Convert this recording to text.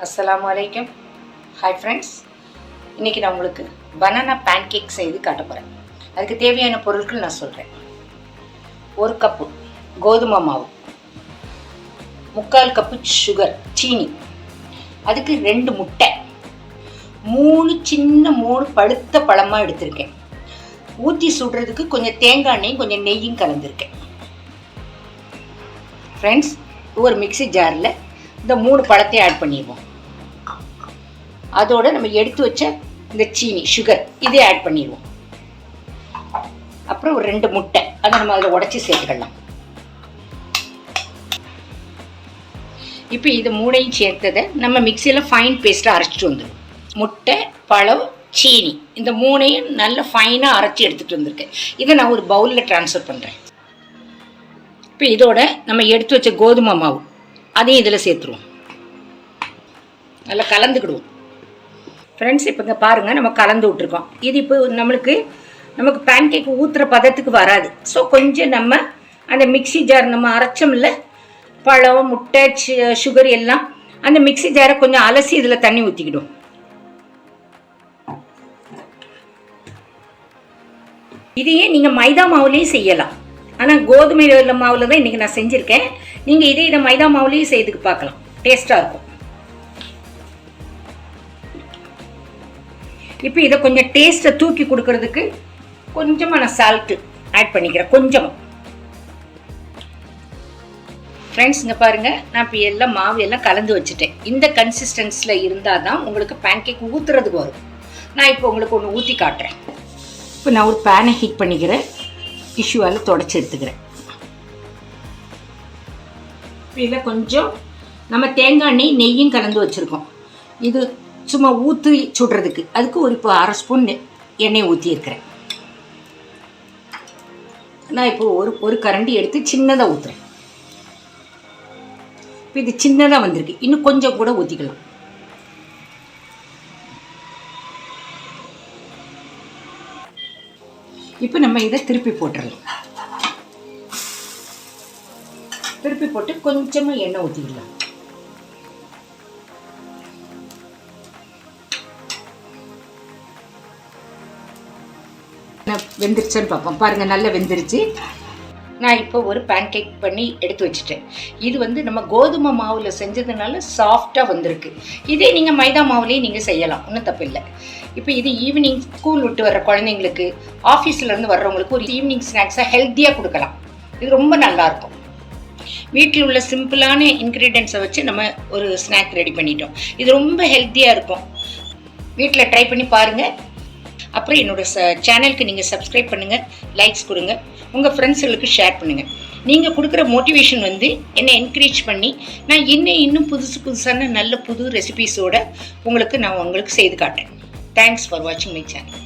அஸ்ஸலாமு அலைக்கும். Hi friends, இன்றைக்கி நான் உங்களுக்கு பனானா பேன்கேக் செய்து காட்ட போகிறேன். அதுக்கு தேவையான பொருட்கள் நான் சொல்கிறேன். 1 கப்பு கோதுமை மாவு, 3/4 கப்பு சுகர் சீனி, அதுக்கு 2 முட்டை, 3 பழுத்த பழமாக எடுத்திருக்கேன். ஊற்றி சுடுறதுக்கு கொஞ்சம் தேங்காய் எண்ணெயும் கொஞ்சம் நெய்யும் கலந்துருக்கேன். ஃப்ரெண்ட்ஸ், ஒரு மிக்சி ஜாரில் இந்த 3 பழத்தையும் ஆட் பண்ணிடுவோம். அதோடு நம்ம எடுத்து வச்ச இந்த சீனி சுகர் இதே ஆட் பண்ணிடுவோம். அப்புறம் ஒரு 2 முட்டை, அதை நம்ம அதில் உடச்சி சேர்த்துக்கலாம். இப்போ இது 3ஐயும் சேர்த்ததை நம்ம மிக்சியில் ஃபைன் பேஸ்ட்டாக அரைச்சிட்டு வந்துடும். முட்டை, பழம், சீனி, இந்த 3ஐயும் நல்ல ஃபைனாக அரைச்சி எடுத்துகிட்டு வந்திருக்கேன். இதை நான் ஒரு பவுலில் ட்ரான்ஸ்ஃபர் பண்ணுறேன். இப்போ இதோட நம்ம எடுத்து வச்ச கோதுமை மாவு அதையும் இதில் சேர்த்துருவோம். நல்லா கலந்துக்கிடுவோம். ஃப்ரெண்ட்ஸ், இப்போ இங்கே பாருங்கள், நம்ம கலந்து விட்ருக்கோம். இது இப்போ நமக்கு பேன்கேக் ஊற்றுற பதத்துக்கு வராது. ஸோ கொஞ்சம் நம்ம அந்த மிக்சி ஜார் நம்ம அரைச்சோம்ல, பழம், முட்டை, சுகர் எல்லாம், அந்த மிக்சி ஜாரை கொஞ்சம் அலசி இதில் தண்ணி ஊற்றிக்கிடும். இதையே நீங்கள் மைதா மாவுலேயும் செய்யலாம். ஆனால் கோதுமை மாவில் தான் இன்றைக்கி நான் செஞ்சுருக்கேன். நீங்கள் இதை மைதா மாவுலேயும் செய்துக்கு பார்க்கலாம், டேஸ்ட்டாக இருக்கும். இப்போ இதை கொஞ்சம் டேஸ்ட்டை தூக்கி கொடுக்கறதுக்கு கொஞ்சமாக நான் சால்ட்டு ஆட் பண்ணிக்கிறேன், கொஞ்சமாக. ஃப்ரெண்ட்ஸ், இங்கே பாருங்கள், நான் இப்போ எல்லாம் மாவு எல்லாம் கலந்து வச்சுட்டேன். இந்த கன்சிஸ்டன்ஸில் இருந்தால் தான் உங்களுக்கு பேன்கேக் ஊற்றுறதுக்கு வரும். நான் இப்போ உங்களுக்கு ஒன்று ஊற்றி காட்டுறேன். இப்போ நான் ஒரு பேனை ஹீட் பண்ணிக்கிறேன், டிஷ்யூவால் தொடச்சி எடுத்துக்கிறேன். இப்போ இதில் கொஞ்சம் நம்ம தேங்காய் எண்ணெய் நெய்யும் கலந்து வச்சுருக்கோம். இது சும்மா ஊற்றி சுடுறதுக்கு, அதுக்கு இப்போ 1/2 ஸ்பூன் எண்ணெய் ஊற்றியிருக்கிறேன். நான் இப்போ ஒரு கரண்டி எடுத்து சின்னதாக ஊற்றுறேன். இப்போ இது சின்னதாக வந்திருக்கு, இன்னும் கொஞ்சம் கூட ஊற்றிக்கலாம். இப்போ நம்ம இதை திருப்பி போட்டுடலாம். திருப்பி போட்டு கொஞ்சமாக எண்ணெய் ஊற்றிக்கலாம். வெந்துருச்சுன்னு பார்ப்போம். பாருங்கள், நல்லா வெந்துருச்சு. நான் இப்போ ஒரு பேன்கேக் பண்ணி எடுத்து வச்சுட்டேன். இது நம்ம கோதுமை மாவில் செஞ்சதுனால சாஃப்டாக வந்திருக்கு. இதே நீங்கள் மைதா மாவுலேயும் நீங்கள் செய்யலாம், ஒன்றும் தப்பு இல்லை. இப்போ இது ஈவினிங் ஸ்கூல் விட்டு வர்ற குழந்தைங்களுக்கு, ஆஃபீஸ்லேருந்து வர்றவங்களுக்கு ஒரு ஈவினிங் ஸ்நாக்ஸாக ஹெல்த்தியாக கொடுக்கலாம். இது ரொம்ப நல்லாயிருக்கும். வீட்டில் உள்ள சிம்பிளான இன்க்ரீடியன்ஸை வச்சு நம்ம ஒரு ஸ்நாக் ரெடி பண்ணிட்டோம். இது ரொம்ப ஹெல்த்தியாக இருக்கும். வீட்டில் ட்ரை பண்ணி பாருங்கள். அப்புறம் என்னோடய சேனலுக்கு நீங்கள் சப்ஸ்கிரைப் பண்ணுங்கள், லைக்ஸ் கொடுங்க, உங்கள் ஃப்ரெண்ட்ஸுகளுக்கு ஷேர் பண்ணுங்கள். நீங்கள் கொடுக்குற மோட்டிவேஷன் என்னை என்கரேஜ் பண்ணி நான் இன்னும் புதுசான நல்ல புது ரெசிபீஸோடு உங்களுக்கு செய்து காட்டேன். தேங்க்ஸ் ஃபார் வாட்சிங் மை சேனல்.